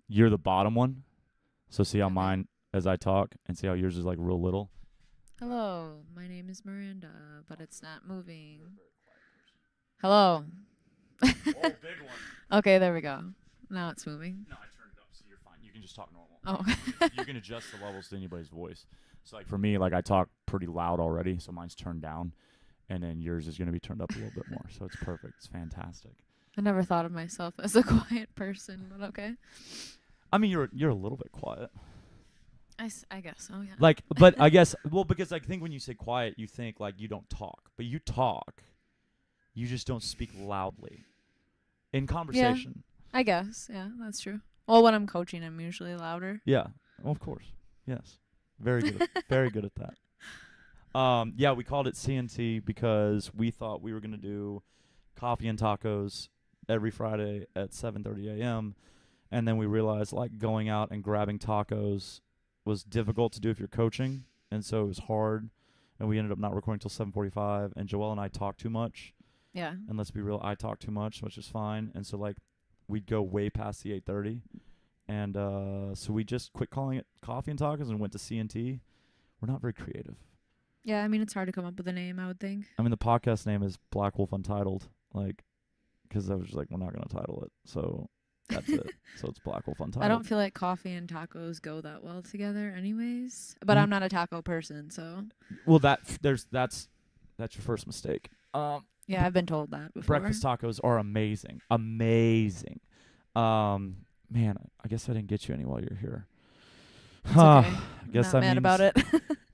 you're the bottom one. So see how Okay. mine, as I talk, and see how yours is like real little. Hello, my name is Miranda, but it's not moving. Hello. Oh, big one. Okay, there we go. Now it's moving. No, I turned it up, so you're fine. You can just talk normal. Oh. You can adjust the levels to anybody's voice. So like for me, like I talk pretty loud already, so mine's turned down, and then yours is gonna be turned up a little bit more. So it's perfect. It's fantastic. I never thought of myself as a quiet person, but okay. I mean, you're a little bit quiet. I guess so, yeah. Like, but I guess because I think when you say quiet, you think like you don't talk, but you talk. You just don't speak loudly in conversation. I guess, yeah, that's true. Well, when I'm coaching, I'm usually louder. Yeah, well, of course. Yes, very good. Very good at that. Yeah, we called it C&T because we thought we were gonna do coffee and tacos every Friday at 7:30 a.m. And then we realized like going out and grabbing tacos was difficult to do if you're coaching, and so it was hard. And we ended up not recording till 7:45. And Joelle and I talked too much. Yeah. And let's be real, I talk too much, which is fine. And so like we'd go way past the 8:30. And so we just quit calling it coffee and tacos and went to C&T. We're not very creative. Yeah, I mean, it's hard to come up with a name, I would think. I mean, the podcast name is Black Wolf Untitled, like, because I was just like, we're not going to title it. So that's it. So it's Black Wolf Untitled. I don't feel like coffee and tacos go that well together anyways. But I'm not a taco person, so. Well, that's your first mistake. Yeah, I've been told that before. Breakfast tacos are amazing. Amazing. Man, I guess I didn't get you any while you're here. It's okay. I guess Not that mad means, about it.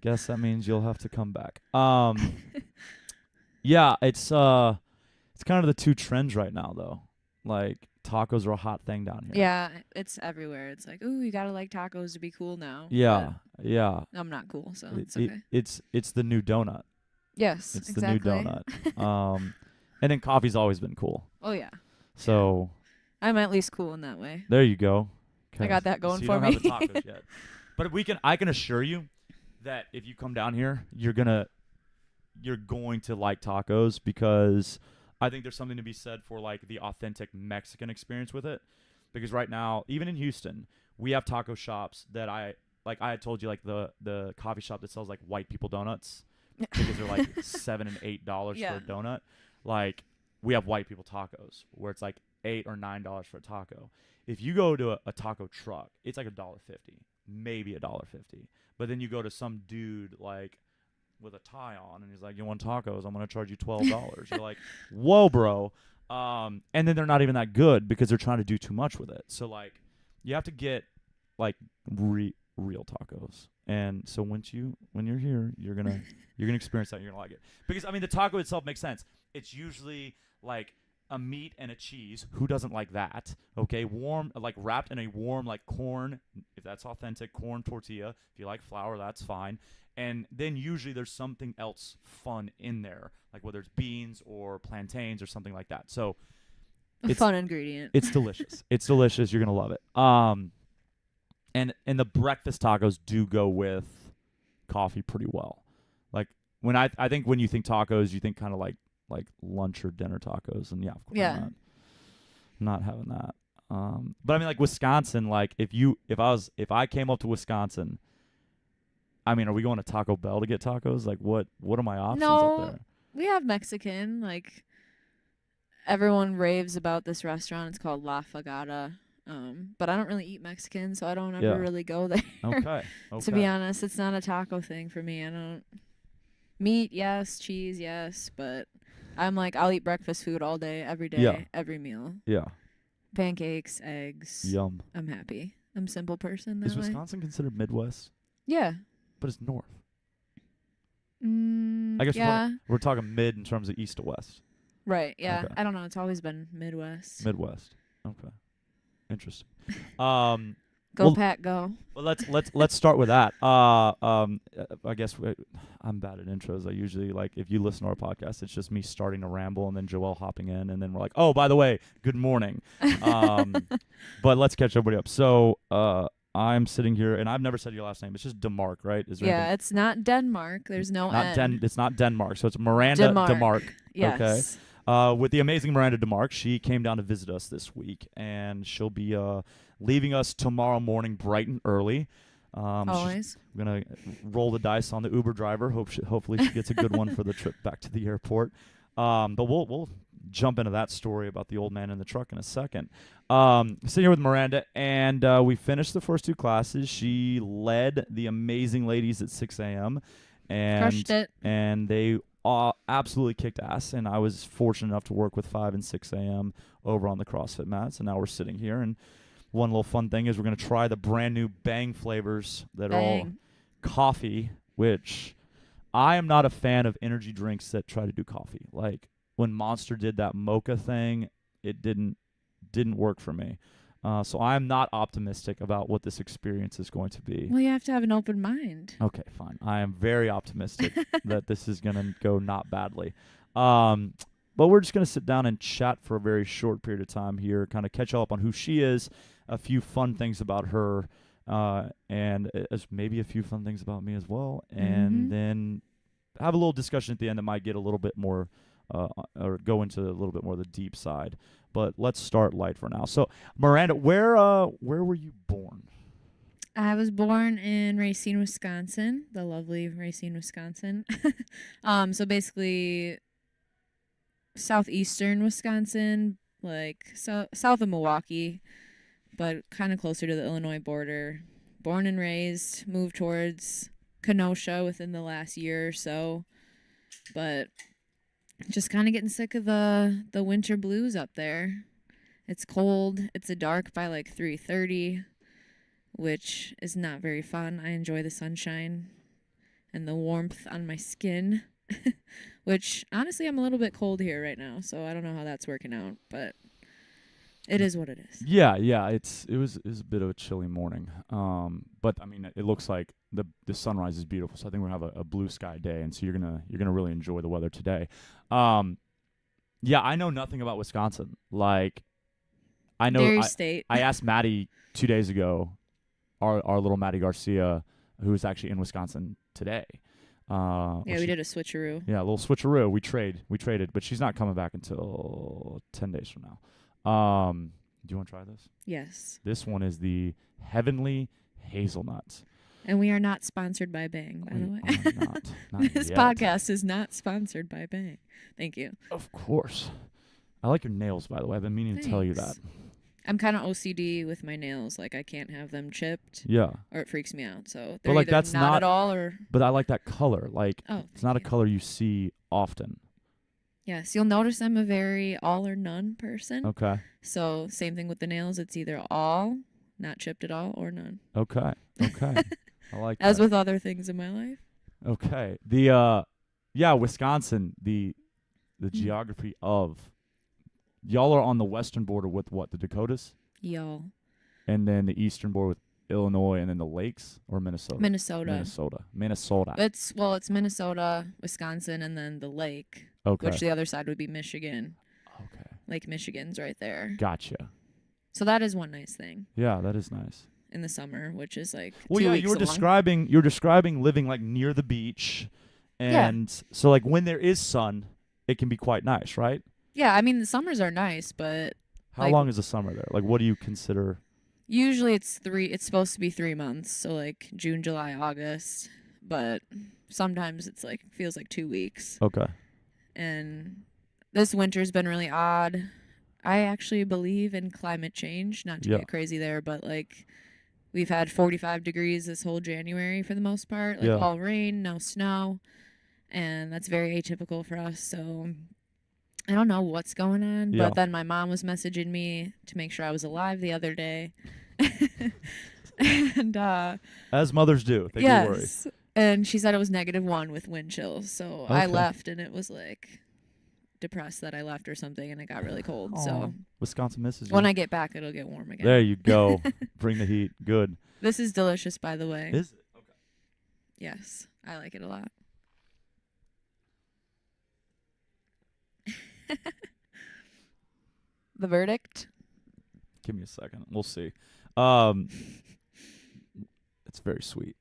guess that means you'll have to come back. Yeah, it's kind of the two trends right now though. Like tacos are a hot thing down here. Yeah, it's everywhere. It's like, ooh, you gotta like tacos to be cool now. Yeah, yeah. But I'm not cool, so it's okay. It's the new donut. Yes, It's exactly. the new donut. And then coffee's always been cool. Oh yeah. So I'm at least cool in that way. there you go. I got that going so you for don't me. have the tacos yet. But I can assure you that if you come down here, you're going to like tacos, because I think there's something to be said for like the authentic Mexican experience with it. Because right now, even in Houston, we have taco shops that I had told you, like the coffee shop that sells like white people donuts, because they're like $7 and $8 Yeah. for a donut. Like we have white people tacos where it's like $8 or $9 for a taco. If you go to a taco truck, it's like $1.50, maybe $1.50. But then you go to some dude like with a tie on, and he's like, "You want tacos? I'm gonna charge you $12." You're like, "Whoa, bro!" And then they're not even that good because they're trying to do too much with it. So like, you have to get like real tacos. And so when you're here, you're gonna experience that. You're gonna like it, because I mean the taco itself makes sense. It's usually like a meat and a cheese. Who doesn't like that? Okay, warm, like wrapped in a warm like corn, if that's authentic corn tortilla. If you like flour, that's fine. And then usually there's something else fun in there, like whether it's beans or plantains or something like that. So A fun ingredient. it's delicious. It's delicious. You're gonna love it. And the breakfast tacos do go with coffee pretty well. Like when I think when you think tacos, you think kind of like lunch or dinner tacos, and yeah, of course, Yeah. I'm not having that. But I mean, like Wisconsin, like if I came up to Wisconsin, I mean, are we going to Taco Bell to get tacos? Like what are my options No. up there? We have Mexican. Like, everyone raves about this restaurant. It's called La Fagata. But I don't really eat Mexican, so I don't ever really go there. Okay. To be honest, it's not a taco thing for me. I don't. Meat, yes. Cheese, yes. But I'm like, I'll eat breakfast food all day, every day, Yeah. every meal. Yeah. Pancakes, eggs. Yum. I'm happy. I'm a simple person that Is way. Wisconsin considered Midwest? Yeah. But it's north. I I guess yeah. we're talking mid in terms of east to west. Right. Yeah. Okay. I don't know. It's always been Midwest. Midwest. Okay. Interesting. Go well, Pat, go. Well, let's start with that. I guess I'm bad at intros. I usually, like, if you listen to our podcast, it's just me starting to ramble and then Joelle hopping in, and then we're like, oh, by the way, good morning. But let's catch everybody up. So I'm sitting here, and I've never said your last name. It's just Demark, right? Is there Yeah, anything? it's not Denmark. There's no N. It's not Denmark. So it's Miranda Demark. Demark. Yes. Okay. with the amazing Miranda DeMarc. She came down to visit us this week, and she'll be leaving us tomorrow morning bright and early. Always. We're going to roll the dice on the Uber driver. Hopefully she gets a good one for the trip back to the airport. But we'll jump into that story about the old man in the truck in a second. Sitting here with Miranda, and we finished the first 2 classes. She led the amazing ladies at 6 a.m. Crushed it. And they absolutely kicked ass. And I was fortunate enough to work with 5 and 6 a.m. over on the CrossFit mats. And now we're sitting here, and one little fun thing is we're going to try the brand new Bang flavors that are all coffee, which I am not a fan of energy drinks that try to do coffee. Like when Monster did that mocha thing, it didn't work for me. So I'm not optimistic about what this experience is going to be. Well, you have to have an open mind. Okay, fine. I am very optimistic that this is going to go not badly. But we're just going to sit down and chat for a very short period of time here, kind of catch up on who she is, a few fun things about her, and maybe a few fun things about me as well, and then have a little discussion at the end that might get a little bit more, or go into a little bit more of the deep side. But let's start light for now. So, Miranda, where were you born? I was born in Racine, Wisconsin, the lovely Racine, Wisconsin. So basically southeastern Wisconsin, like south of Milwaukee, but kind of closer to the Illinois border. Born and raised, moved towards Kenosha within the last year or so, but just kind of getting sick of the winter blues up there. It's cold. It's dark by like 3:30, which is not very fun. I enjoy the sunshine and the warmth on my skin, which honestly I'm a little bit cold here right now, so I don't know how that's working out, but it is what it is. Yeah. It was a bit of a chilly morning. But I mean, it looks like the sunrise is beautiful. So I think we're gonna have a blue sky day, and so you're gonna really enjoy the weather today. Yeah, I know nothing about Wisconsin. Like, I know Dairy State. I asked Maddie 2 days ago, our little Maddie Garcia, who is actually in Wisconsin today. Yeah, we did a switcheroo. Yeah, a little switcheroo. We traded, but she's not coming back until 10 days from now. Do you want to try this? Yes. This one is the Heavenly Hazelnut. And we are not sponsored by Bang, by the way. Not This yet. podcast is not sponsored by Bang. Thank you. Of course. I like your nails, by the way. I've been meaning to tell you that. I'm kind of OCD with my nails. Like, I can't have them chipped. Yeah. Or it freaks me out. So But they're like either that's not at all or... But I like that color. Like, it's not a you. color you see often. Yes, you'll notice I'm a very all or none person. Okay. So same thing with the nails. It's either all, not chipped at all, or none. Okay. I like that. As with other things in my life. Okay. Wisconsin, the geography of... Y'all are on the western border with what? The Dakotas? Y'all. And then the eastern border with Illinois, and then the lakes, or Minnesota? Minnesota. It's Minnesota, Wisconsin, and then the lake. Okay. Which the other side would be Michigan. Okay. Lake Michigan's right there. Gotcha. So that is one nice thing. Yeah, that is nice. In the summer, which is like 2 you weeks were describing living like near the beach, and so like when there is sun, it can be quite nice, right? Yeah, I mean the summers are nice, but how long is the summer there? Like, what do you consider? Usually it's supposed to be 3 months, so like June, July, August, but sometimes it's like feels like 2 weeks. Okay. And this winter's been really odd. I actually believe in climate change, not to get crazy there, but like we've had 45 degrees this whole January for the most part, like all rain, no snow, and that's very atypical for us. So I don't know what's going on, but then my mom was messaging me to make sure I was alive the other day. And as mothers do, they do worry. And she said it was -1 with wind chills. So I left, and it was like depressed that I left or something, and it got really cold. Aww. So Wisconsin misses you. when I get back, it'll get warm again. There you go. Bring the heat. Good. This is delicious, by the way. Is it? Okay. Yes, I like it a lot. The verdict? Give me a second. We'll see. It's very sweet.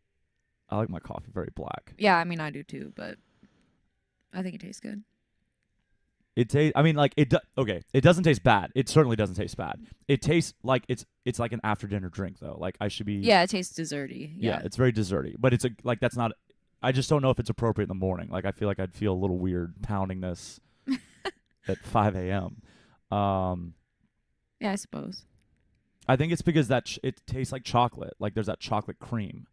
I like my coffee very black. Yeah, I mean, I do too, but I think it tastes good. It tastes. I mean, like okay. It doesn't taste bad. It certainly doesn't taste bad. It tastes like it's like an after dinner drink though. Like I should be. Yeah, it tastes desserty. Yeah, it's very desserty, but it's like that's not. I just don't know if it's appropriate in the morning. Like I feel like I'd feel a little weird pounding this at 5 a.m. Yeah, I suppose. I think it's because it tastes like chocolate. Like there's that chocolate cream.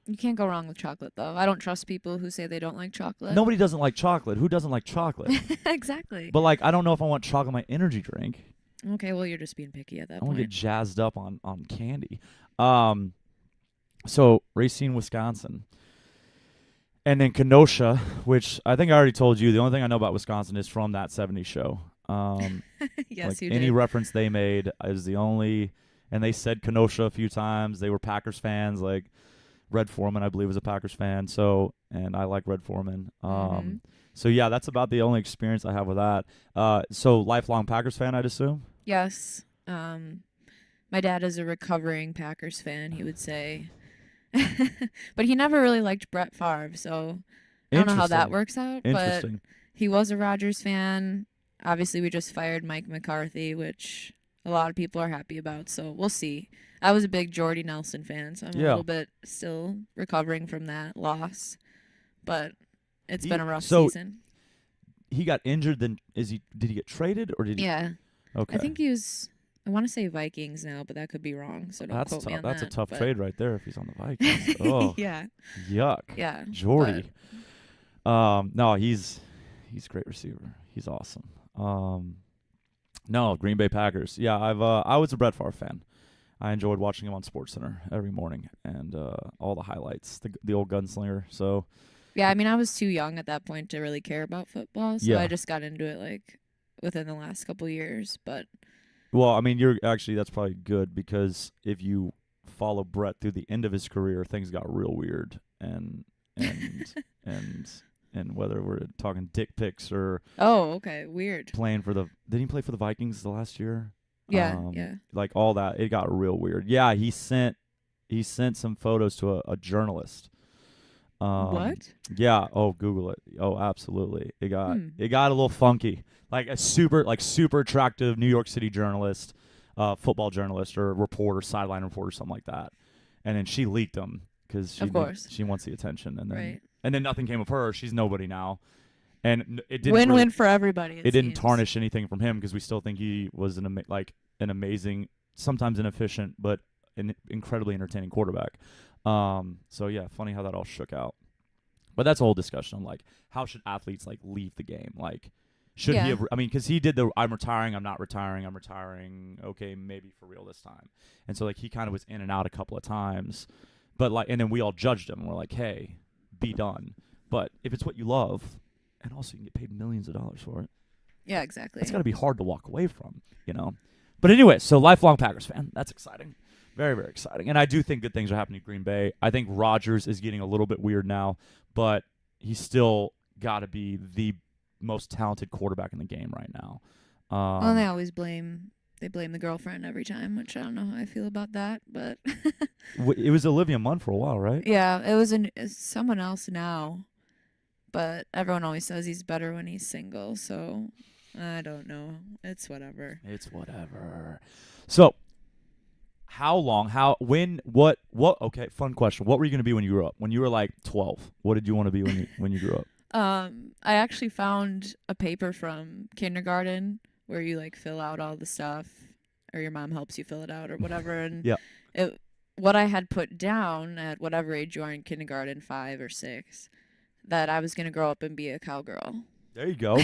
You can't go wrong with chocolate, though. I don't trust people who say they don't like chocolate. Nobody doesn't like chocolate. Who doesn't like chocolate? Exactly. But like, I don't know if I want chocolate in my energy drink. Okay, well, you're just being picky at that I point. want to get jazzed up on candy. So Racine, Wisconsin. And then Kenosha, which I think I already told you. The only thing I know about Wisconsin is from that 70s show. Yes, like you any did. reference they made is the only, and they said Kenosha a few times. They were Packers fans. Like Red Foreman, I believe, was a Packers fan. So, and I like Red Foreman. So yeah, that's about the only experience I have with that. So lifelong Packers fan, I'd assume. Yes. My dad is a recovering Packers fan, he would say. But he never really liked Brett Favre, so I don't know how that works out. But he was a Rodgers fan. Obviously, we just fired Mike McCarthy, which a lot of people are happy about, so we'll see. I was a big Jordy Nelson fan, so I'm a little bit still recovering from that loss. But it's been a rough season. He got injured, then did he get traded or did he? Yeah. Okay. I think he was, I want to say Vikings now, but that could be wrong, so don't quote me on that. That's a tough trade right there if he's on the Vikings. Oh. Yeah. Yuck. Yeah. Jordy. No, he's a great receiver. He's awesome. No, Green Bay Packers. Yeah, I was a Brett Favre fan. I enjoyed watching him on SportsCenter every morning and all the highlights, the old gunslinger. So yeah, I mean, I was too young at that point to really care about football, so I just got into it like within the last couple of years. But well, I mean, that's probably good because if you follow Brett through the end of his career, things got real weird and and whether we're talking dick pics or weird. Didn't he play for the Vikings the last year? Yeah, Like all that, it got real weird. Yeah, he sent some photos to a journalist. What? Yeah. Oh, Google it. Oh, absolutely. It got a little funky. Like a super attractive New York City journalist, football journalist or reporter, sideline reporter, something like that. And then she leaked them because she wants the attention. And then nothing came of her. She's nobody now. And it didn't win-win for everybody. It didn't tarnish anything from him because we still think he was an amazing, sometimes inefficient, but an incredibly entertaining quarterback. So yeah, funny how that all shook out. But that's a whole discussion on like how should athletes like leave the game? Like should he have? I mean, because he did the I'm retiring, I'm not retiring, I'm retiring. Okay, maybe for real this time. And so like he kind of was in and out a couple of times, but like and then we all judged him. We're like, hey, be done. But if it's what you love. And also, you can get paid millions of dollars for it. Yeah, exactly. It's got to be hard to walk away from, you know. But anyway, so lifelong Packers fan. That's exciting. Very, very exciting. And I do think good things are happening in Green Bay. I think Rodgers is getting a little bit weird now, but he's still got to be the most talented quarterback in the game right now. Well, they always blame the girlfriend every time, which I don't know how I feel about that, but it was Olivia Munn for a while, right? Yeah, it was someone else now. But everyone always says he's better when he's single, so I don't know. It's whatever. So, okay, fun question. What were you going to be when you grew up? When you were like 12, what did you want to be when you grew up? I actually found a paper from kindergarten where you like fill out all the stuff or your mom helps you fill it out or whatever. And what I had put down at whatever age you are in kindergarten, 5 or 6, that I was going to grow up and be a cowgirl. There you go.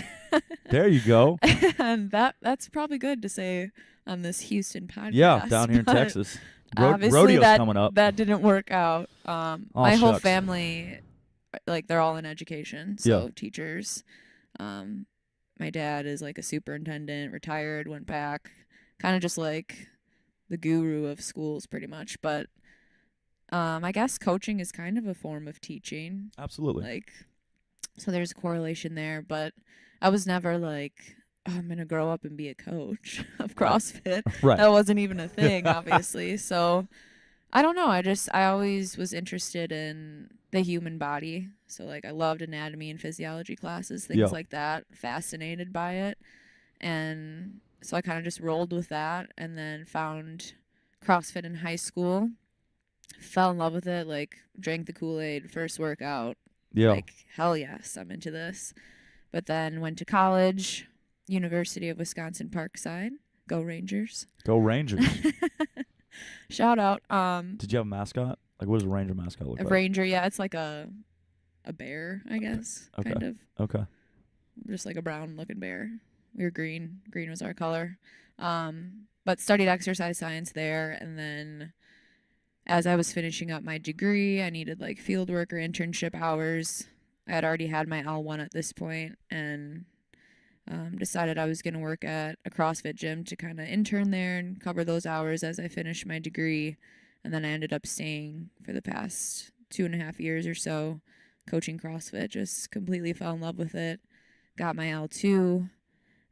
There you go. And that's probably good to say on this Houston podcast. Yeah, down here in Texas. Obviously Rodeo's coming up. That didn't work out. My whole family, like, they're all in education, so teachers. My dad is like a superintendent, retired, went back, kind of just like the guru of schools pretty much. But I guess coaching is kind of a form of teaching. Absolutely. Like, so there's a correlation there, but I was never like, oh, I'm going to grow up and be a coach of CrossFit. Right. That wasn't even a thing, obviously. So I don't know. I always was interested in the human body So like I loved anatomy and physiology classes, things Yeah. like that, fascinated by it. And so I kind of just rolled with that and then found CrossFit in high school. Fell in love with it, like drank the Kool-Aid first workout. Yeah. Like hell yes, I'm into this. But then went to college, University of Wisconsin Parkside. Go Rangers. Go Rangers. Shout out. Did you have a mascot? Like, what does a Ranger mascot look A like? ranger, yeah, it's like a bear, I guess. Okay. Kind of. Okay. Just like a brown looking bear. We were green. Green was our color. But studied exercise science there, and then as I was finishing up my degree, I needed like field work or internship hours. I had already had my L1 at this point, and decided I was going to work at a CrossFit gym to kind of intern there and cover those hours as I finished my degree. And then I ended up staying for the past 2.5 years or so, coaching CrossFit. Just completely fell in love with it. Got my L2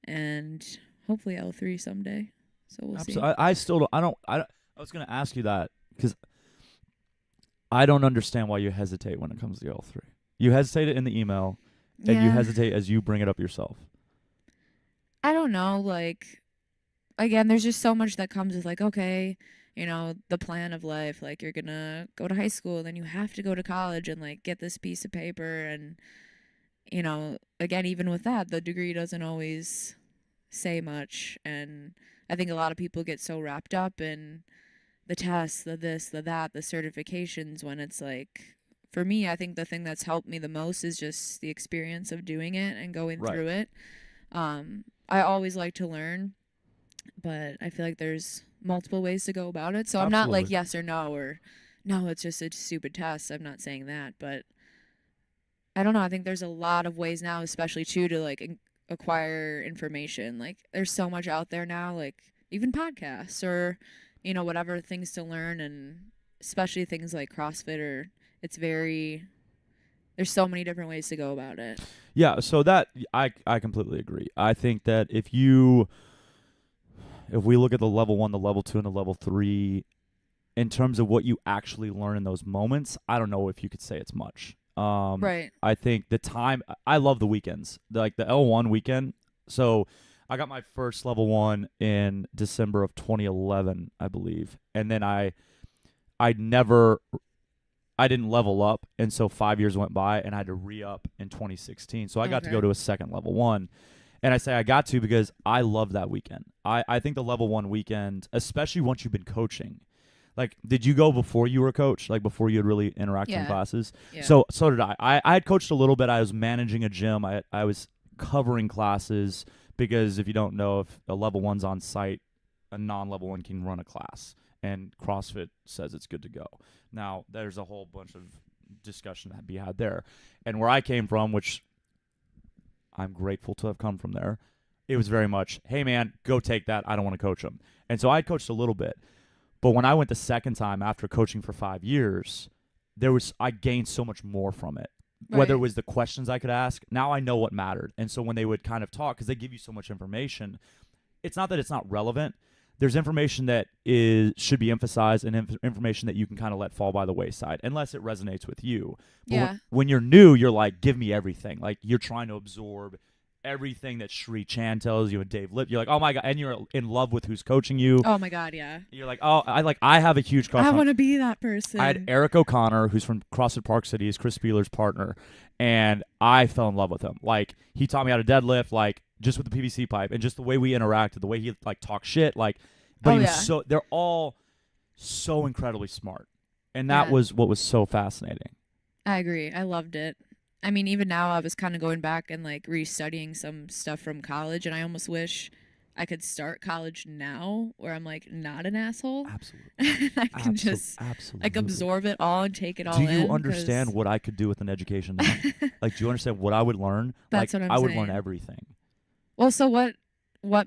and hopefully L3 someday. So we'll see. I still don't. I was gonna ask you that because I don't understand why you hesitate when it comes to L3. You hesitated in the email, and you hesitate as you bring it up yourself. I don't know. Like, again, there's just so much that comes with like, okay, you know, the plan of life. Like, you're gonna go to high school, and then you have to go to college and like get this piece of paper, and you know, again, even with that, the degree doesn't always say much, and I think a lot of people get so wrapped up in the tests, the this, the that, the certifications, when it's like, for me, I think the thing that's helped me the most is just the experience of doing it and going through it. I always like to learn, but I feel like there's multiple ways to go about it. So I'm not like yes or no, or no, it's just a stupid test. I'm not saying that, but I don't know. I think there's a lot of ways now, especially too, to like acquire information. Like there's so much out there now, like even podcasts or, you know, whatever things to learn, and especially things like CrossFit, or there's so many different ways to go about it. Yeah, so that I completely agree. I think that if we look at the level 1, the level 2, and the level 3, in terms of what you actually learn in those moments, I don't know if you could say it's much. Right. I think the time, I love the weekends, like the L1 weekend. So I got my first level 1 in December of 2011, I believe. And then I didn't level up, and so 5 years went by, and I had to re-up in 2016. So I got to go to a second level 1. And I say I got to because I love that weekend. I think the level 1 weekend, especially once you've been coaching. Like, did you go before you were a coach? Like, before you had really interacted in classes? Yeah. So did I. I had coached a little bit. I was managing a gym. I was covering classes because if you don't know, if a level 1's on site, a non-level 1 can run a class. And CrossFit says it's good to go. Now, there's a whole bunch of discussion that be had there. And where I came from, which I'm grateful to have come from there, it was very much, hey, man, go take that. I don't want to coach them. And so I coached a little bit. But when I went the second time after coaching for 5 years, I gained so much more from it. Right. Whether it was the questions I could ask, now I know what mattered. And so when they would kind of talk, because they give you so much information, it's not that it's not relevant. There's information that should be emphasized, and information that you can kind of let fall by the wayside unless it resonates with you. But when you're new, you're like, give me everything. Like, you're trying to absorb everything that Sri Chan tells you and Dave Lip. You're like, oh my God. And you're in love with who's coaching you. Oh my God, yeah. You're like, oh, I have a huge crush. I want to be that person. I had Eric O'Connor, who's from CrossFit Park City, is Chris Spieler's partner, and I fell in love with him. Like, he taught me how to deadlift, like, just with the PVC pipe, and just the way we interacted, the way he like talked shit, like, but they're all so incredibly smart. And that was what was so fascinating. I agree. I loved it. I mean, even now I was kind of going back and like restudying some stuff from college, and I almost wish I could start college now where I'm like not an asshole. Absolutely. I can just like absorb it all and take it all in. Do you understand what I could do with an education now? Like, do you understand what I would learn? That's like, what I'm saying. I would learn everything. Well, so what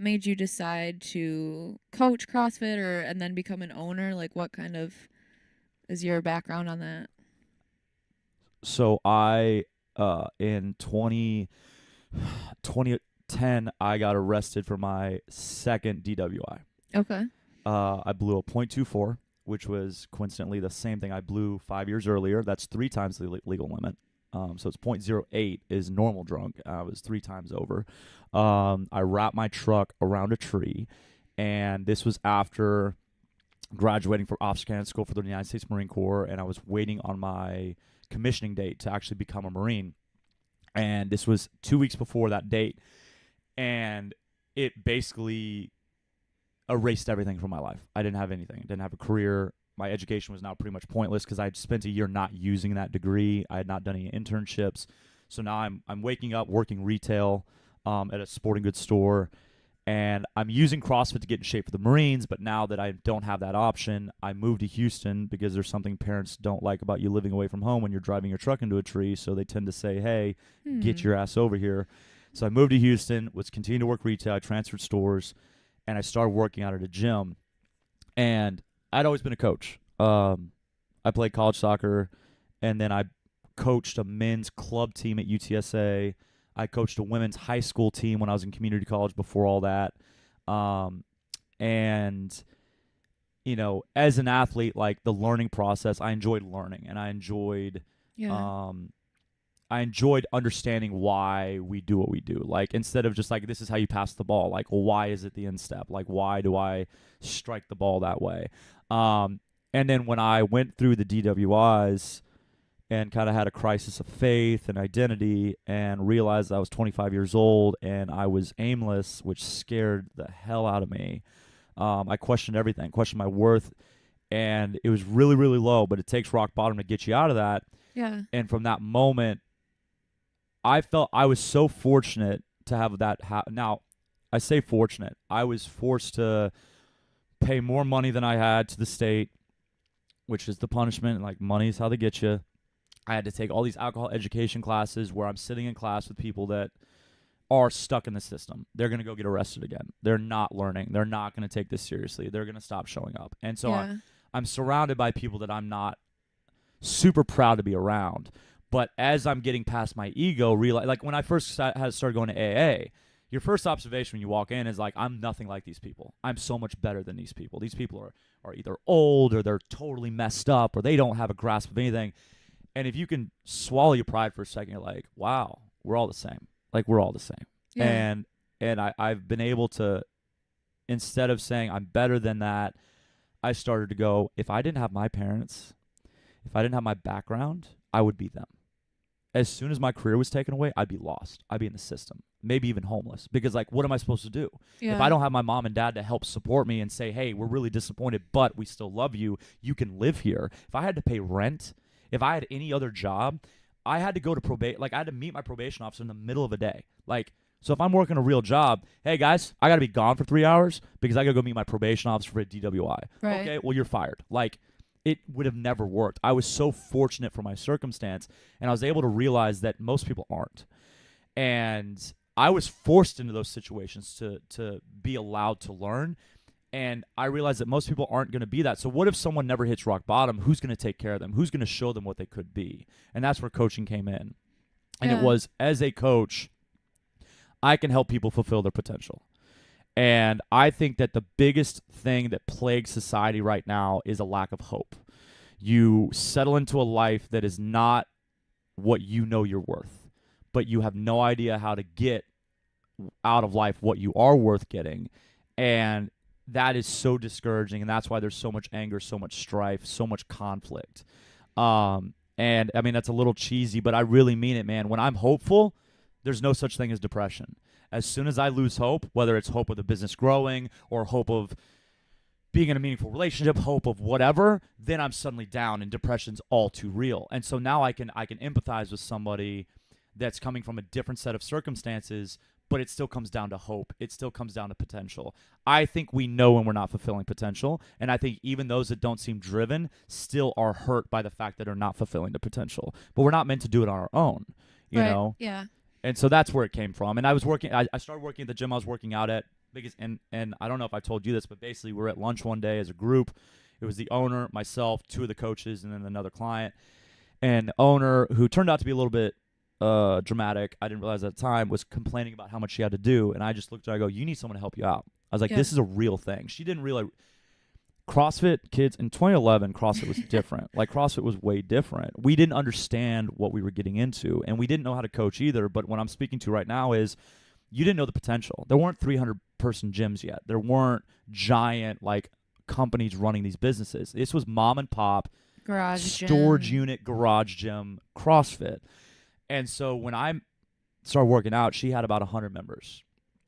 made you decide to coach CrossFit and then become an owner? Like, what kind of is your background on that? So I in 2010, I got arrested for my second DWI. Okay. I blew a .24, which was coincidentally the same thing I blew 5 years earlier. That's 3 times the legal limit. So it's 0.08 is normal drunk. I was 3 times over. I wrapped my truck around a tree, and this was after graduating from officer candidate school for the United States Marine Corps, and I was waiting on my commissioning date to actually become a Marine. And this was 2 weeks before that date, and it basically erased everything from my life. I didn't have anything. I didn't have a career. My education was now pretty much pointless because I had spent a year not using that degree. I had not done any internships. So now I'm waking up working retail at a sporting goods store, and I'm using CrossFit to get in shape for the Marines. But now that I don't have that option, I moved to Houston because there's something parents don't like about you living away from home when you're driving your truck into a tree. So they tend to say, hey, get your ass over here. So I moved to Houston, was continuing to work retail. I transferred stores, and I started working out at a gym. And I'd always been a coach. I played college soccer, and then I coached a men's club team at UTSA. I coached a women's high school team when I was in community college before all that. And, you know, as an athlete, like the learning process, I enjoyed learning, and I enjoyed understanding why we do what we do. Like, instead of just like, this is how you pass the ball. Like, well, why is it the instep? Like, why do I strike the ball that way? And then when I went through the DWIs and kind of had a crisis of faith and identity and realized I was 25 years old and I was aimless, which scared the hell out of me. I questioned everything, questioned my worth, and it was really, really low, but it takes rock bottom to get you out of that. Yeah. And from that moment, I felt I was so fortunate to have that. Now, I say fortunate. I was forced to pay more money than I had to the state, which is the punishment. Like, money is how they get you. I had to take all these alcohol education classes where I'm sitting in class with people that are stuck in the system. They're going to go get arrested again. They're not learning. They're not going to take this seriously. They're going to stop showing up. And so I'm surrounded by people that I'm not super proud to be around. But as I'm getting past my ego, like when I first started going to AA, your first observation when you walk in is like, I'm nothing like these people. I'm so much better than these people. These people are either old or they're totally messed up or they don't have a grasp of anything. And if you can swallow your pride for a second, you're like, wow, we're all the same. Like, we're all the same. Yeah. And I've been able to, instead of saying I'm better than that, I started to go, if I didn't have my parents, if I didn't have my background, I would be them. As soon as my career was taken away, I'd be lost. I'd be in the system, maybe even homeless. Because, like, what am I supposed to do? Yeah. If I don't have my mom and dad to help support me and say, hey, we're really disappointed, but we still love you, you can live here. If I had to pay rent, if I had any other job, I had to go to probation. Like, I had to meet my probation officer in the middle of a day. Like, so if I'm working a real job, hey, guys, I got to be gone for 3 hours because I got to go meet my probation officer for a DWI. Right. Okay, well, you're fired. Like, it would have never worked. I was so fortunate for my circumstance, and I was able to realize that most people aren't. And I was forced into those situations to be allowed to learn. And I realized that most people aren't going to be that. So what if someone never hits rock bottom? Who's going to take care of them? Who's going to show them what they could be? And that's where coaching came in. And it was, as a coach, I can help people fulfill their potential. And I think that the biggest thing that plagues society right now is a lack of hope. You settle into a life that is not what you know you're worth, but you have no idea how to get out of life what you are worth getting. And that is so discouraging, and that's why there's so much anger, so much strife, so much conflict. And, I mean, that's a little cheesy, but I really mean it, man. When I'm hopeful, there's no such thing as depression. As soon as I lose hope, whether it's hope of the business growing or hope of being in a meaningful relationship, hope of whatever, then I'm suddenly down, and depression's all too real. And so now I can empathize with somebody that's coming from a different set of circumstances, but it still comes down to hope. It still comes down to potential. I think we know when we're not fulfilling potential, and I think even those that don't seem driven still are hurt by the fact that they're not fulfilling the potential. But we're not meant to do it on our own, you know? Yeah. And so that's where it came from. And I started working at the gym I was working out at, because, and I don't know if I told you this, but basically we were at lunch one day as a group. It was the owner, myself, 2 of the coaches, and then another client. And the owner, who turned out to be a little bit dramatic, I didn't realize at the time, was complaining about how much she had to do. And I just looked at her, I go, you need someone to help you out. I was like, this is a real thing. She didn't realize. CrossFit kids in 2011, CrossFit was different. Like CrossFit was way different. We didn't understand what we were getting into, and we didn't know how to coach either. But what I'm speaking to right now is you didn't know the potential. There weren't 300-person gyms yet. There weren't giant like companies running these businesses. This was mom and pop, Garage storage gym. unit, garage gym, CrossFit. And so when I started working out, she had about 100 members.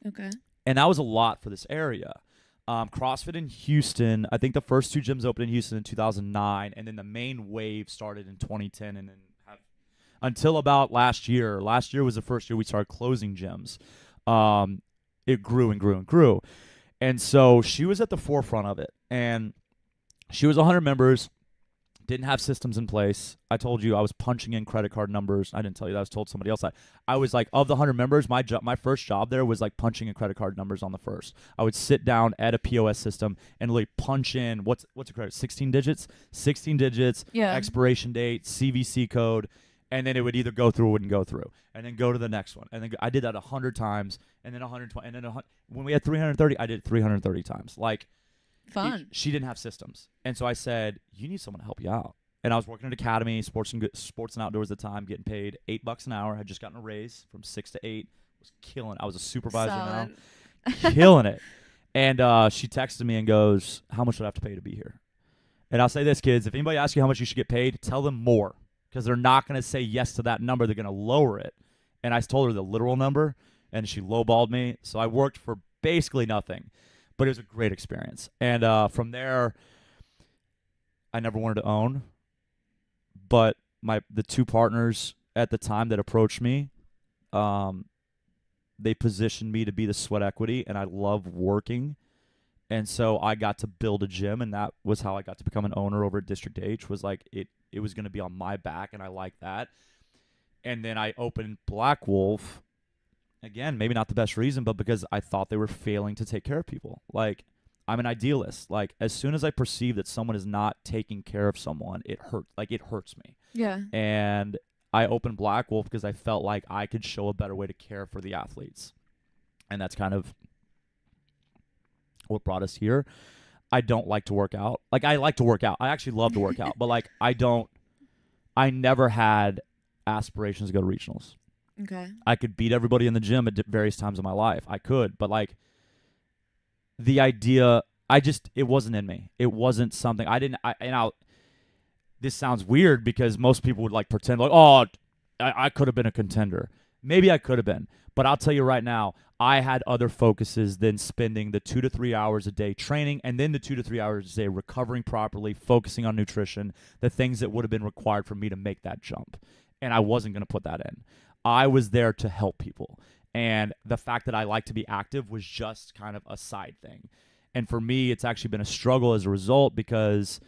Okay. And that was a lot for this area. CrossFit in Houston, I think the first 2 gyms opened in Houston in 2009, and then the main wave started in 2010, and then until about last year. Last year was the first year we started closing gyms. It grew and grew and grew. And so she was at the forefront of it, and she was 100 members, didn't have systems in place. I told you I was punching in credit card numbers. I didn't tell you that. I was told somebody else that. I was like, of the 100 members, my first job there was like punching in credit card numbers on the first. I would sit down at a POS system and literally punch in, what's a credit, 16 digits? 16 digits, Yeah. expiration date, CVC code, and then it would either go through or wouldn't go through. And then go to the next one. And then I did that 100 times, and then 120, and then 100. When we had 330, I did it 330 times. Like, Fun. she didn't have systems. And so I said, you need someone to help you out. And I was working at an academy, sports and outdoors at the time, getting paid $8 an hour. I had just gotten a raise from 6 to 8. Was killing it. I was a supervisor Solid. now. Killing it. And she texted me and goes, how much would I have to pay to be here? And I'll say this, kids. If anybody asks you how much you should get paid, tell them more. Because they're not going to say yes to that number. They're going to lower it. And I told her the literal number, and she lowballed me. So I worked for basically nothing. But it was a great experience. And from there, I never wanted to own. But the 2 partners at the time that approached me, they positioned me to be the sweat equity, and I love working. And so I got to build a gym, and that was how I got to become an owner over at District H. Was like it was going to be on my back, and I liked that. And then I opened Black Wolf. Again, maybe not the best reason, but because I thought they were failing to take care of people. Like, I'm an idealist. Like, as soon as I perceive that someone is not taking care of someone, it hurts. Like, it hurts me. Yeah. And I opened Black Wolf because I felt like I could show a better way to care for the athletes. And that's kind of what brought us here. I don't like to work out. Like, I like to work out. I actually love to work out. But, like, I never had aspirations to go to regionals. Okay. I could beat everybody in the gym at various times in my life. I could. But, like, the idea, it wasn't in me. It wasn't something this sounds weird because most people would like pretend like, oh, I could have been a contender. Maybe I could have been. But I'll tell you right now, I had other focuses than spending the 2 to 3 hours a day training and then the 2 to 3 hours a day recovering properly, focusing on nutrition, the things that would have been required for me to make that jump. And I wasn't going to put that in. I was there to help people. And the fact that I like to be active was just kind of a side thing. And for me, it's actually been a struggle as a result because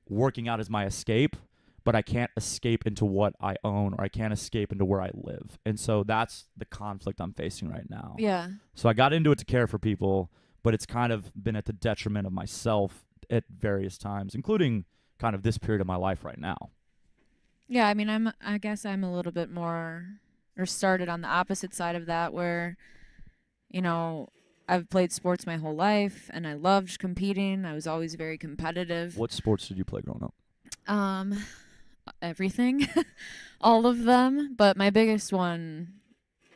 working out is my escape, but I can't escape into what I own or I can't escape into where I live. And so that's the conflict I'm facing right now. Yeah. So I got into it to care for people, but it's kind of been at the detriment of myself at various times, including kind of this period of my life right now. Yeah, I mean, I guess I'm a little bit more, or started on the opposite side of that where, you know, I've played sports my whole life and I loved competing. I was always very competitive. What sports did you play growing up? Everything. All of them. But my biggest one,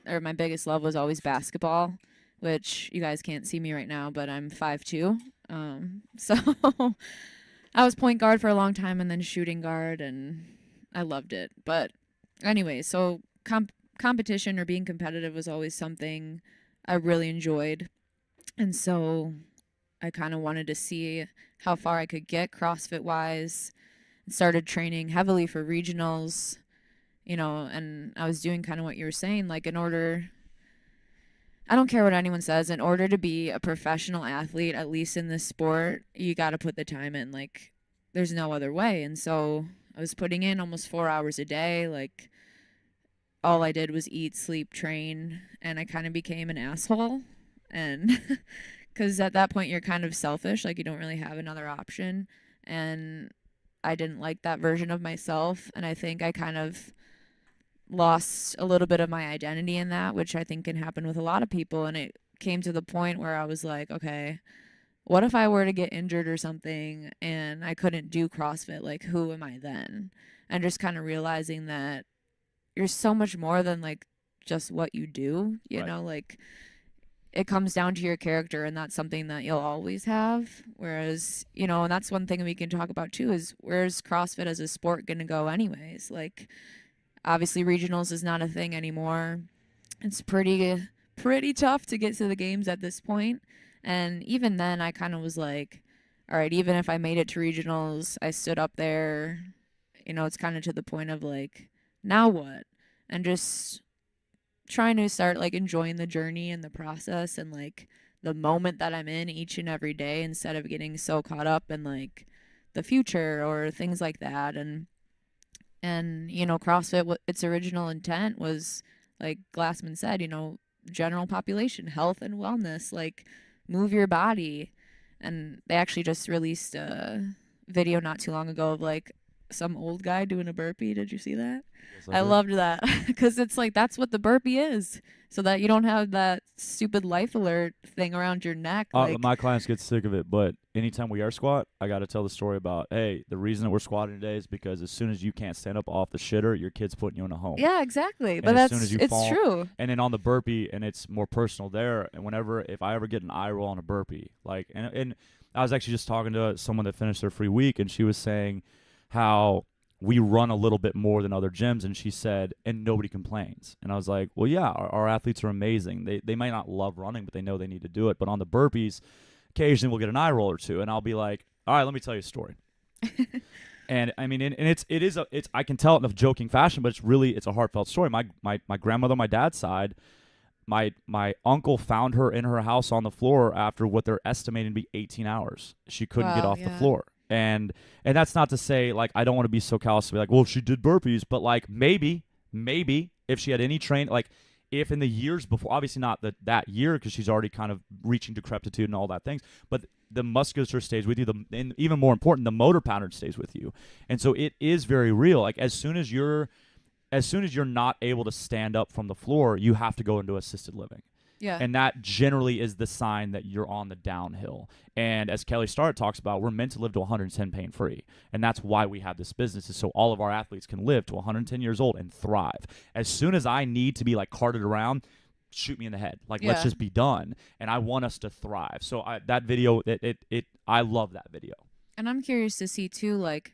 or my biggest love was always basketball, which you guys can't see me right now, but I'm 5'2". So I was point guard for a long time and then shooting guard, and I loved it. But anyway, so competition or being competitive was always something I really enjoyed. And so I kind of wanted to see how far I could get CrossFit-wise. Started training heavily for regionals, you know, and I was doing kind of what you were saying, like I don't care what anyone says, in order to be a professional athlete, at least in this sport, you got to put the time in. Like, there's no other way. And so I was putting in almost 4 hours a day. Like, all I did was eat, sleep, train, and I kind of became an asshole. And because at that point you're kind of selfish, like you don't really have another option. And I didn't like that version of myself, and I think I kind of lost a little bit of my identity in that, which I think can happen with a lot of people. And it came to the point where I was like, okay, what if I were to get injured or something and I couldn't do CrossFit? Like, who am I then? And just kind of realizing that you're so much more than like just what you do, you Right. know, like it comes down to your character, and that's something that you'll always have. Whereas, you know, and that's one thing we can talk about too is where's CrossFit as a sport going to go anyways? Like, obviously regionals is not a thing anymore. It's pretty tough to get to the games at this point. And even then I kind of was like, all right, even if I made it to regionals, I stood up there, you know, it's kind of to the point of like, now what? And just trying to start like enjoying the journey and the process and like the moment that I'm in each and every day instead of getting so caught up in like the future or things like that. And you know, CrossFit, its original intent was, like Glassman said, you know, general population health and wellness, like move your body. And they actually just released a video not too long ago of like some old guy doing a burpee. Did you see that? Yes, I did. loved that because it's like that's what the burpee is, so that you don't have that stupid life alert thing around your neck. Like, My clients get sick of it, but anytime we air squat, I got to tell the story about, hey, the reason that we're squatting today is because as soon as you can't stand up off the shitter, your kid's putting you in a home. yeah, exactly. And But as soon as you it's fall, true. and then on the burpee, and it's more personal there. And if I ever get an eye roll on a burpee, like, and I was actually just talking to someone that finished their free week, and she was saying how we run a little bit more than other gyms, and she said, and nobody complains. And I was like, well, yeah, our athletes are amazing. They might not love running, but they know they need to do it. But on the burpees, occasionally we'll get an eye roll or two, and I'll be like, all right, let me tell you a story. And I mean, and it's I can tell it in a joking fashion, but it's a heartfelt story. My grandmother, my dad's side, my uncle found her in her house on the floor after what they're estimating to be 18 hours. She couldn't get Wow, off the yeah. floor. And that's not to say, like, I don't want to be so callous to be like, well, she did burpees, but like maybe if she had any train, like if in the years before, obviously not that year because she's already kind of reaching decrepitude and all that things, but the musculature stays with you. And even more important, the motor pattern stays with you. And so it is very real. Like as soon as you're not able to stand up from the floor, you have to go into assisted living. Yeah. And that generally is the sign that you're on the downhill. And as Kelly Starrett talks about, we're meant to live to 110 pain-free. And that's why we have this business, is so all of our athletes can live to 110 years old and thrive. As soon as I need to be like carted around, shoot me in the head. Like, let's just be done. And I want us to thrive. So that video, I love that video. And I'm curious to see too, like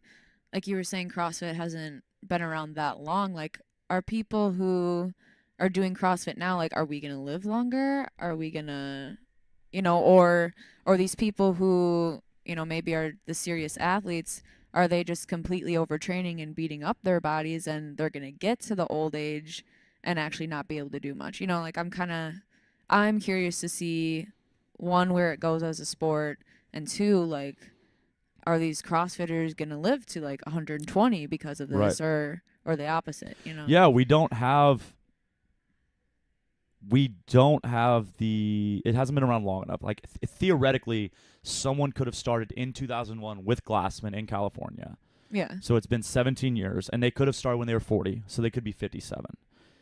you were saying, CrossFit hasn't been around that long. Like, are people who are doing CrossFit now, like, are we gonna live longer? Are we gonna, you know, or these people who, you know, maybe are the serious athletes, are they just completely overtraining and beating up their bodies, and they're gonna get to the old age and actually not be able to do much? You know, like I'm curious to see, one, where it goes as a sport, and two, like, are these CrossFitters gonna live to like 120 because of this, or the opposite? You know? Yeah, we don't have it hasn't been around long enough. Like theoretically, someone could have started in 2001 with Glassman in California. Yeah. So it's been 17 years, and they could have started when they were 40, so they could be 57.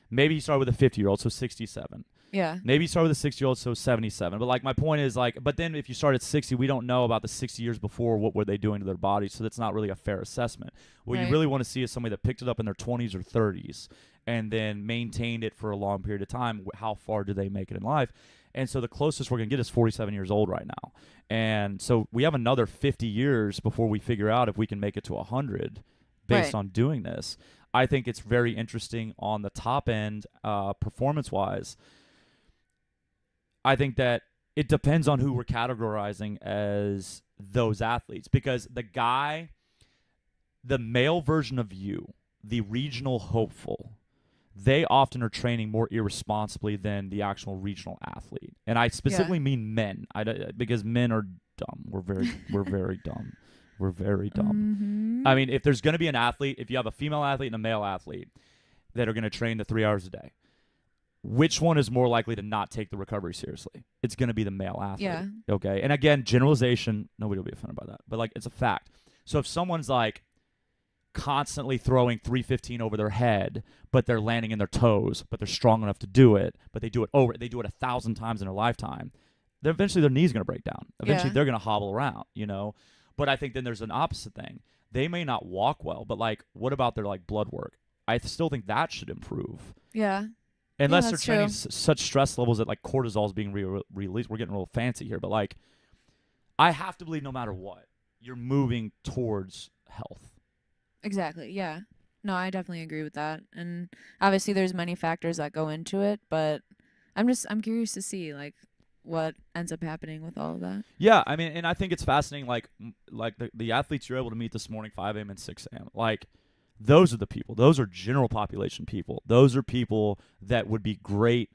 Maybe you start with a 50-year-old, so 67. Yeah. Maybe you start with a 60-year-old, so 77. But like my point is, like, but then if you start at 60, we don't know about the 60 years before what were they doing to their bodies, so that's not really a fair assessment. What you really want to see is somebody that picked it up in their 20s or 30s and then maintained it for a long period of time. How far do they make it in life? And so the closest we're going to get is 47 years old right now. And so we have another 50 years before we figure out if we can make it to 100 based on doing this. I think it's very interesting on the top end, performance-wise. I think that it depends on who we're categorizing as those athletes, because the male version of you, the regional hopeful, they often are training more irresponsibly than the actual regional athlete. And I specifically mean men, because men are dumb. We're very dumb. We're very dumb. Mm-hmm. I mean, if there's going to be an athlete, if you have a female athlete and a male athlete that are going to train the 3 hours a day, which one is more likely to not take the recovery seriously? It's going to be the male athlete. Yeah. Okay. And again, generalization, nobody will be offended by that, but like, it's a fact. So if someone's like constantly throwing 315 over their head, but they're landing in their toes, but they're strong enough to do it, but they do it 1,000 times in their lifetime, eventually their knee's going to break down. Eventually Yeah. they're going to hobble around, But I think then there's an opposite thing. They may not walk well, but like, what about their like blood work? I still think that should improve. Yeah. Unless they're that's training true. such stress levels that like cortisol is being released. We're getting real fancy here, but like, I have to believe no matter what, you're moving towards health. Exactly. Yeah. No, I definitely agree with that. And obviously there's many factors that go into it, but I'm curious to see like what ends up happening with all of that. Yeah, I mean, and I think it's fascinating. Like the athletes you're able to meet this morning, 5 a.m. and 6 a.m. Like, those are the people. Those are general population people. Those are people that would be great,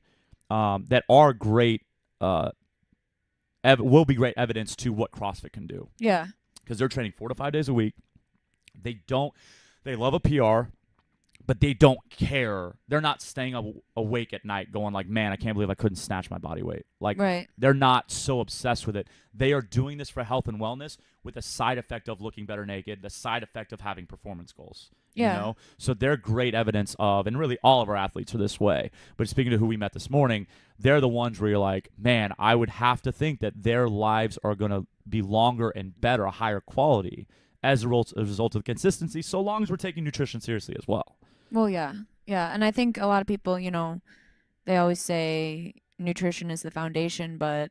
that are great, will be great evidence to what CrossFit can do. Yeah. Because they're training 4 to 5 days a week. They love a PR, but they don't care. They're not staying awake at night going like, man, I can't believe I couldn't snatch my body weight. Like, Right. they're not so obsessed with it. They are doing this for health and wellness with the side effect of looking better naked, the side effect of having performance goals. Yeah. So they're great evidence of, and really all of our athletes are this way. But speaking to who we met this morning, they're the ones where you're like, man, I would have to think that their lives are going to be longer and better, a higher quality as a result of consistency, so long as we're taking nutrition seriously as well. Well, yeah. Yeah. And I think a lot of people, they always say nutrition is the foundation, but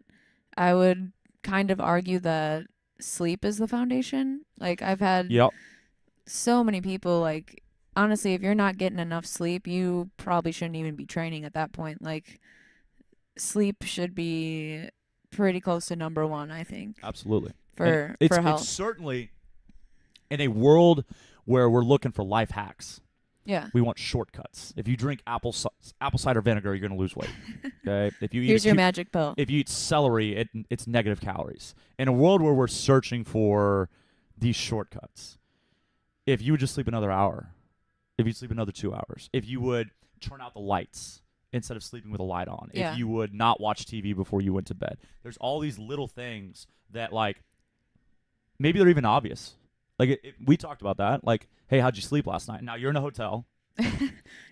I would kind of argue that sleep is the foundation. Like, I've had Yep. so many people, like, honestly, if you're not getting enough sleep, you probably shouldn't even be training at that point. Like, sleep should be pretty close to number one, I think. Absolutely. For health. It's certainly in a world where we're looking for life hacks. Yeah. We want shortcuts. If you drink apple cider vinegar, you're going to lose weight. Okay. If you Here's your magic pill. If you eat celery, it's negative calories. In a world where we're searching for these shortcuts, if you would just sleep another hour, if you sleep another 2 hours, if you would turn out the lights instead of sleeping with a light on, Yeah. if you would not watch TV before you went to bed, there's all these little things that, like, maybe they're even obvious. Like, we talked about that. Like, hey, how'd you sleep last night? Now you're in a hotel.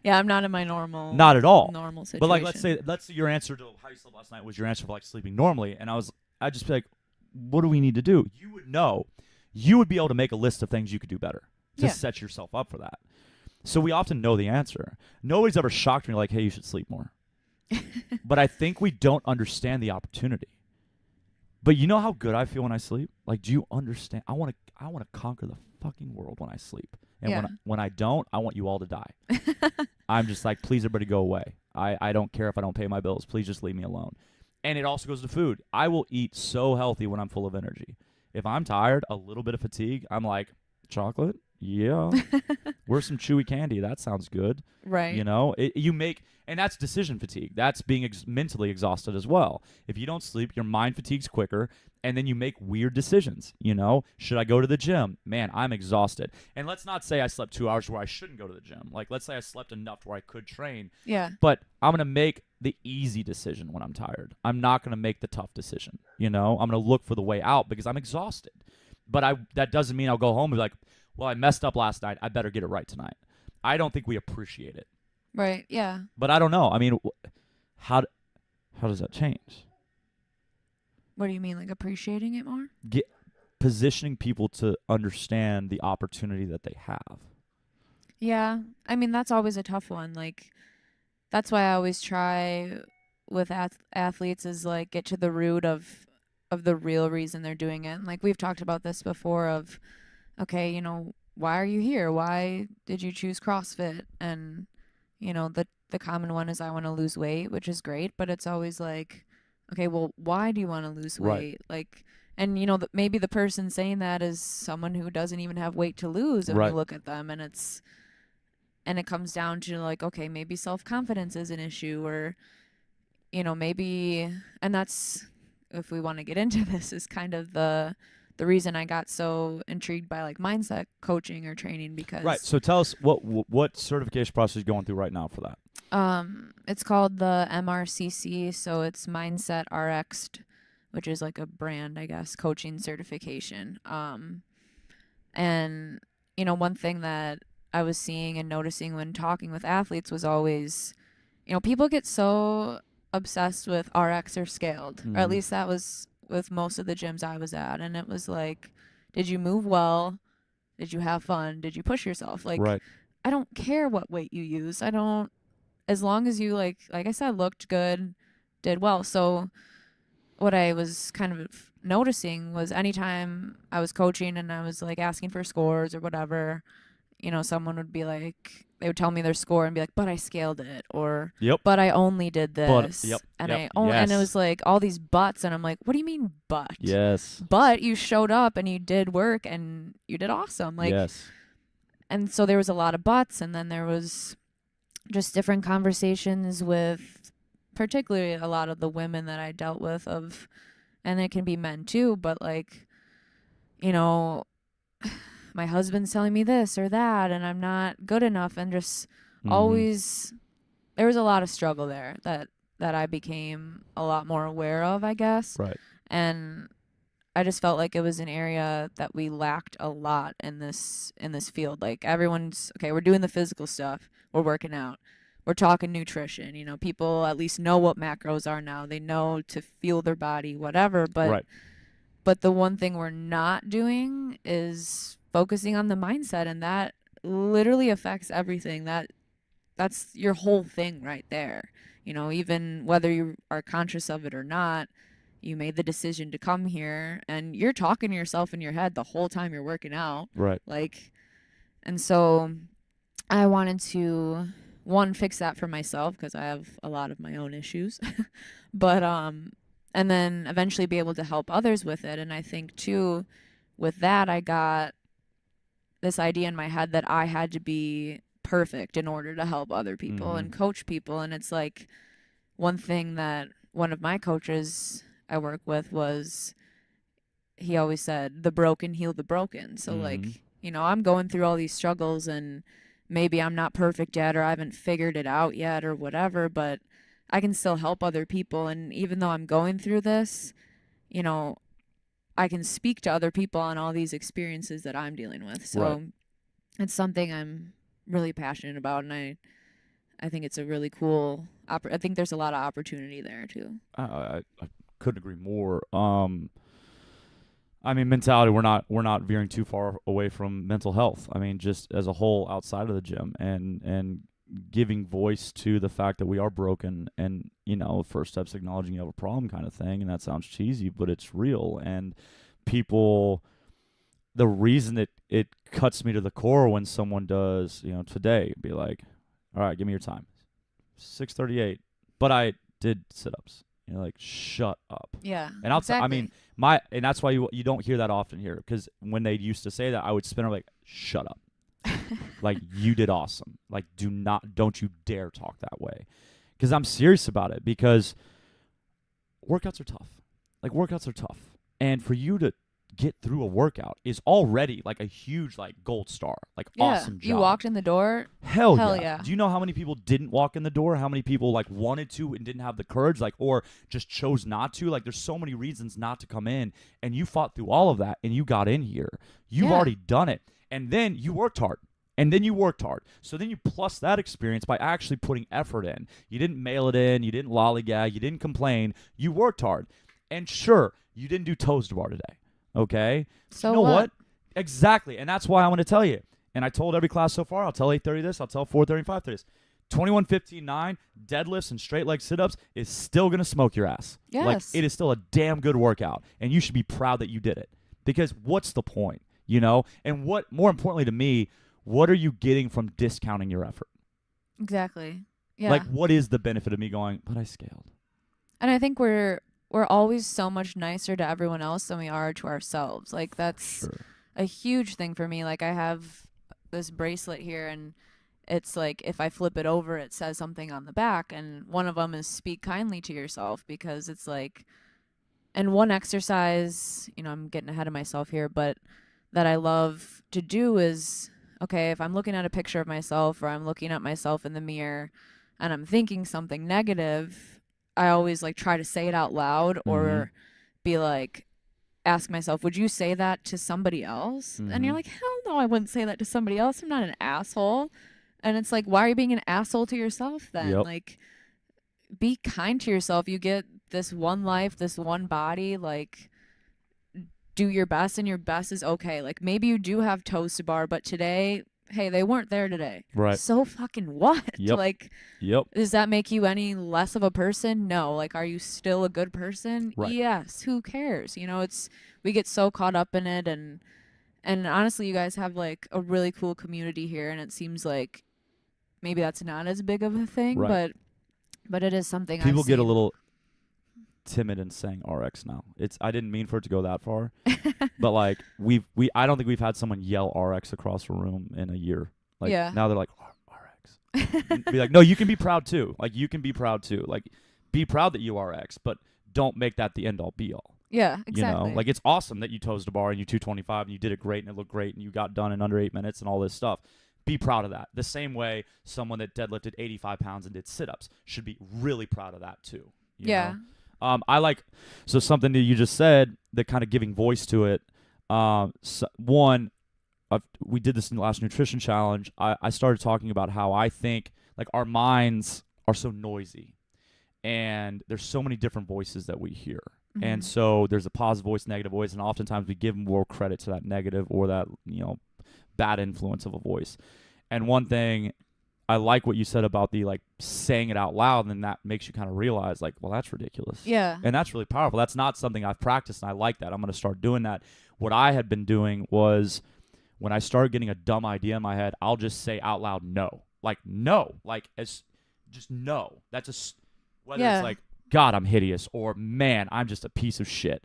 Yeah, I'm not in my normal. Not at all. Normal situation. But like, let's say your answer to how you slept last night was your answer for like sleeping normally, and I'd just be like, what do we need to do? You would know. You would be able to make a list of things you could do better to Yeah. set yourself up for that. So we often know the answer. Nobody's ever shocked me like, hey, you should sleep more. But I think we don't understand the opportunity. But you know how good I feel when I sleep? Like, do you understand? I want to conquer the fucking world when I sleep. And Yeah. when I don't, I want you all to die. I'm just like, please, everybody go away. I don't care if I don't pay my bills. Please just leave me alone. And it also goes to food. I will eat so healthy when I'm full of energy. If I'm tired, a little bit of fatigue, I'm like, chocolate? Yeah. Where's some chewy candy? That sounds good. Right. And that's decision fatigue. That's being mentally exhausted as well. If you don't sleep, your mind fatigues quicker, and then you make weird decisions. Should I go to the gym? Man, I'm exhausted. And let's not say I slept 2 hours where I shouldn't go to the gym. Like, let's say I slept enough where I could train. Yeah. But I'm going to make the easy decision when I'm tired. I'm not going to make the tough decision. I'm going to look for the way out because I'm exhausted. But that doesn't mean I'll go home and be like, well, I messed up last night. I better get it right tonight. I don't think we appreciate it. Right. Yeah. But I don't know. I mean, how does that change? What do you mean, like appreciating it more? Positioning people to understand the opportunity that they have. Yeah. I mean, that's always a tough one. Like, that's why I always try with athletes is like get to the root of the real reason they're doing it. And like we've talked about this before of, okay, why are you here? Why did you choose CrossFit? And, the common one is I want to lose weight, which is great, but it's always like, okay, well, why do you want to lose weight? Right. Like, and maybe the person saying that is someone who doesn't even have weight to lose. And Right. you look at them and it comes down to like, okay, maybe self-confidence is an issue or, maybe, and that's, if we want to get into this, is kind of the reason I got so intrigued by like mindset coaching or training because Right. So tell us what certification process you're going through right now for that. It's called the MRCC, so it's Mindset Rx'd, which is like a brand, I guess, coaching certification. And one thing that I was seeing and noticing when talking with athletes was always, people get so obsessed with RX or scaled, or at Mhm. least that was with most of the gyms I was at. And it was like, did you move well? Did you have fun? Did you push yourself? Like, Right. I don't care what weight you use. I don't, as long as you like I said, looked good, did well. So what I was kind of noticing was anytime I was coaching and I was like asking for scores or whatever, someone would be like, they would tell me their score and be like, but I scaled it, or Yep. but I only did But this, and yep. and it Yes. was like all these buts, and I'm like, what do you mean but? Yes. But you showed up and you did work and you did awesome. Like, Yes. and so there was a lot of buts, and then there was just different conversations with particularly a lot of the women that I dealt with and it can be men too, but like, you know, my husband's telling me this or that and I'm not good enough, and just Mhm. always there was a lot of struggle there that I became a lot more aware of, I guess. Right. And I just felt like it was an area that we lacked a lot in this field. Like, everyone's okay, we're doing the physical stuff, we're working out, we're talking nutrition. People at least know what macros are now. They know to fuel their body, whatever. Right. But the one thing we're not doing is focusing on the mindset, and that literally affects everything. That's your whole thing right there. Even whether you are conscious of it or not, you made the decision to come here and you're talking to yourself in your head the whole time you're working out. Right. Like, and so I wanted to, one, fix that for myself because I have a lot of my own issues, but, and then eventually be able to help others with it. And I think too, with that, I got this idea in my head that I had to be perfect in order to help other people and coach people. And it's like, one thing that one of my coaches I work with was, he always said, the broken heal the broken. So like, I'm going through all these struggles and maybe I'm not perfect yet, or I haven't figured it out yet, or whatever, but I can still help other people. And even though I'm going through this, I can speak to other people on all these experiences that I'm dealing with. So Right. it's something I'm really passionate about, and I think it's a really cool I think there's a lot of opportunity there too. I couldn't agree more. I mean, mentality. We're not veering too far away from mental health. I mean, just as a whole, outside of the gym, and giving voice to the fact that we are broken, and first steps acknowledging you have a problem, kind of thing. And that sounds cheesy, but it's real. And people, the reason that it cuts me to the core when someone does, today, be like, all right, give me your time, 6:38, but I did sit-ups. Like, shut up. Yeah, And outside, exactly. I mean, and that's why you don't hear that often here, because when they used to say that, I would spin her like, shut up. Like, you did awesome. Like, don't you dare talk that way. Because I'm serious about it, because workouts are tough. Like, workouts are tough. And for you to get through a workout is already like a huge gold star, awesome job. You walked in the door. Hell yeah. yeah. Do you know how many people didn't walk in the door? How many people wanted to and didn't have the courage, or just chose not to? There's so many reasons not to come in, and you fought through all of that and you got in here. You've already done it. And then you worked hard. And then you worked hard. So then you plus that experience by actually putting effort in. You didn't mail it in. You didn't lollygag. You didn't complain. You worked hard. And sure, you didn't do toes to bar today. Okay? So you know what? Exactly. And that's why I want to tell you. And I told every class so far, I'll tell 8:30 this, I'll tell 4:30 and 5:30 this. 21:15:9 deadlifts and straight leg sit-ups is still going to smoke your ass. Yes. It is still a damn good workout. And you should be proud that you did it. Because what's the point? And what, more importantly to me, what are you getting from discounting your effort? Exactly. Yeah. What is the benefit of me going, but I scaled? And I think we're always so much nicer to everyone else than we are to ourselves. That's a huge thing for me. I have this bracelet here, and it's if I flip it over, it says something on the back, and one of them is speak kindly to yourself, because it's and one exercise, I'm getting ahead of myself here, but that I love to do is, okay, if I'm looking at a picture of myself, or I'm looking at myself in the mirror and I'm thinking something negative, I always try to say it out loud, or be ask myself, would you say that to somebody else? And you're like, hell no, I wouldn't say that to somebody else. I'm not an asshole. And it's why are you being an asshole to yourself then? Yep. be kind to yourself. You get this one life, this one body, like do your best, and your best is okay. Like maybe you do have toes to bar, but today, hey, they weren't there today. Right. So fucking what? Yep. Like, Yep. does that make you any less of a person? No. Like, are you still a good person? Right. Yes. Who cares? You know, we get so caught up in it, and honestly, you guys have like a really cool community here, and it seems like maybe that's not as big of a thing, Right. but it is something People I've get a seen. little timid in saying RX now. I didn't mean for it to go that far, but like I don't think we've had someone yell RX across the room in a year. Like Yeah. now they're like RX. Be like, no, you can be proud too. Like you can be proud too. Like be proud that you RX, but don't make that the end all be all. Yeah, exactly. You know, like it's awesome that you toes the bar and you 225 and you did it great and it looked great and you got done in under 8 minutes and all this stuff. Be proud of that. The same way someone that deadlifted 85 pounds and did sit-ups should be really proud of that too. You Yeah. know? I like, so something that you just said, that kind of giving voice to it. We did this in the last nutrition challenge. I started talking about how I think like our minds are so noisy and there's so many different voices that we hear. Mm-hmm. And so there's a positive voice, negative voice, and oftentimes we give more credit to that negative or that, bad influence of a voice. And one thing, I like what you said about the like saying it out loud, and then that makes you kind of realize like, well, that's ridiculous. Yeah. And that's really powerful. That's not something I've practiced, and I like that. I'm going to start doing that. What I had been doing was when I started getting a dumb idea in my head, I'll just say out loud, no. Like, no. Like, as just no. That's whether it's like, God, I'm hideous, or man, I'm just a piece of shit.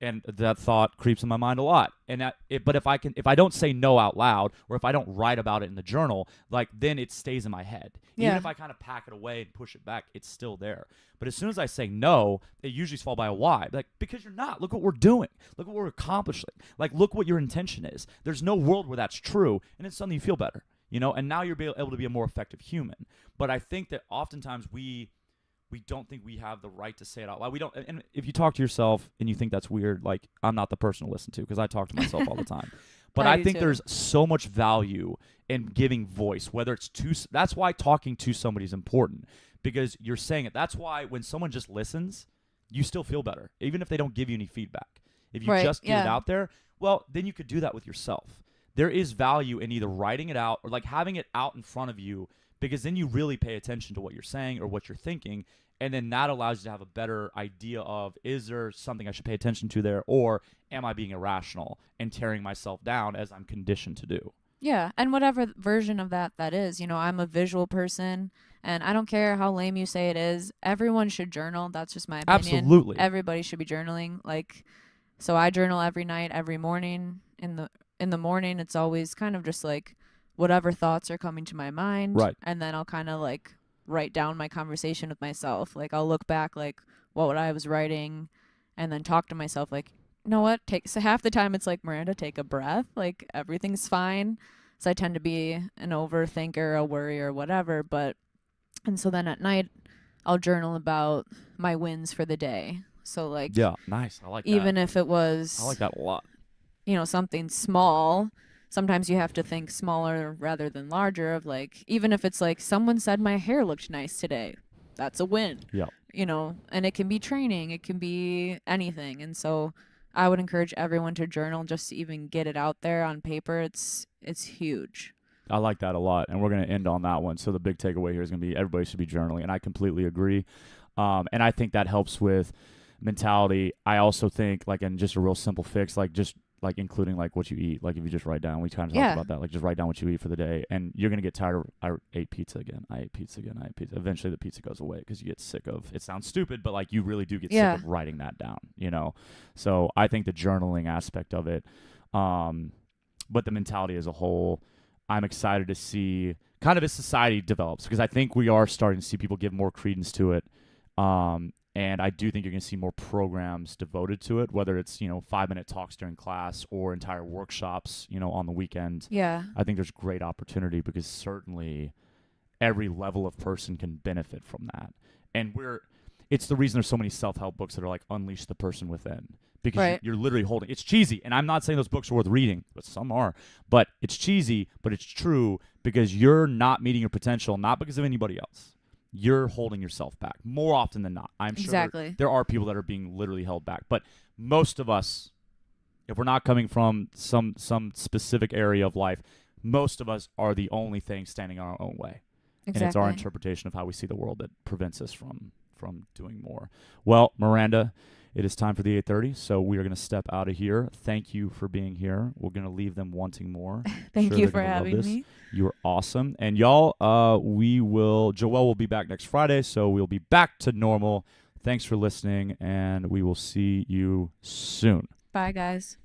And that thought creeps in my mind a lot. But if I don't say no out loud, or if I don't write about it in the journal, like then it stays in my head. Yeah. Even if I kind of pack it away and push it back, it's still there. But as soon as I say no, it usually is followed by a why. Like, because you're not. Look what we're doing. Look what we're accomplishing. Like, look what your intention is. There's no world where that's true, and it's something you feel better. And now you're able to be a more effective human. But I think that oftentimes we don't think we have the right to say it out loud. We don't. And if you talk to yourself and you think that's weird, like I'm not the person to listen to because I talk to myself all the time. But I think there's so much value in giving voice, whether it's that's why talking to somebody is important, because you're saying it. That's why when someone just listens, you still feel better, even if they don't give you any feedback. If you just get it out there, well, then you could do that with yourself. There is value in either writing it out or like having it out in front of you, because then you really pay attention to what you're saying or what you're thinking. And then that allows you to have a better idea of, is there something I should pay attention to there, or am I being irrational and tearing myself down as I'm conditioned to do? Yeah, and whatever version of that is. I'm a visual person, and I don't care how lame you say it is. Everyone should journal. That's just my opinion. Absolutely. Everybody should be journaling. Like, so I journal every night, every morning. In the morning, it's always kind of just like whatever thoughts are coming to my mind. Right. And then I'll kind of like write down my conversation with myself. Like I'll look back like what I was writing and then talk to myself like, you know what? So half the time it's like, Miranda, take a breath. Like everything's fine. So I tend to be an overthinker, a worrier, whatever. And so then at night I'll journal about my wins for the day. So like, yeah, nice. I like that. Even if it was, I like that a lot. Something small. Sometimes you have to think smaller rather than larger, of like, even if it's like someone said my hair looked nice today, that's a win. Yeah. And it can be training, it can be anything. And so I would encourage everyone to journal just to even get it out there on paper. It's huge. I like that a lot. And we're going to end on that one. So the big takeaway here is going to be everybody should be journaling. And I completely agree. And I think that helps with mentality. I also think like in just a real simple fix, like just like including like what you eat. Like if you just write down, we kind of talked about that, like just write down what you eat for the day, and you're going to get tired of, I ate pizza again. Eventually the pizza goes away because you get sick of, it sounds stupid, but like you really do get sick of writing that down, So I think the journaling aspect of it, but the mentality as a whole, I'm excited to see kind of as society develops, because I think we are starting to see people give more credence to it. And I do think you're going to see more programs devoted to it, whether it's, 5-minute talks during class or entire workshops, on the weekend. Yeah. I think there's great opportunity, because certainly every level of person can benefit from that. And it's the reason there's so many self-help books that are like Unleash the Person Within, because you're literally holding, it's cheesy. And I'm not saying those books are worth reading, but some are, but it's cheesy, but it's true, because you're not meeting your potential, not because of anybody else. you're holding yourself back more often than not. I'm sure Exactly. there are people that are being literally held back, but most of us, if we're not coming from some specific area of life, most of us are the only thing standing in our own way. Exactly. And it's our interpretation of how we see the world that prevents us from doing more. Well, Miranda, it is time for the 8:30, so we are going to step out of here. Thank you for being here. We're going to leave them wanting more. Thank you for having me. You were awesome. And y'all, Joelle will be back next Friday, so we'll be back to normal. Thanks for listening, and we will see you soon. Bye, guys.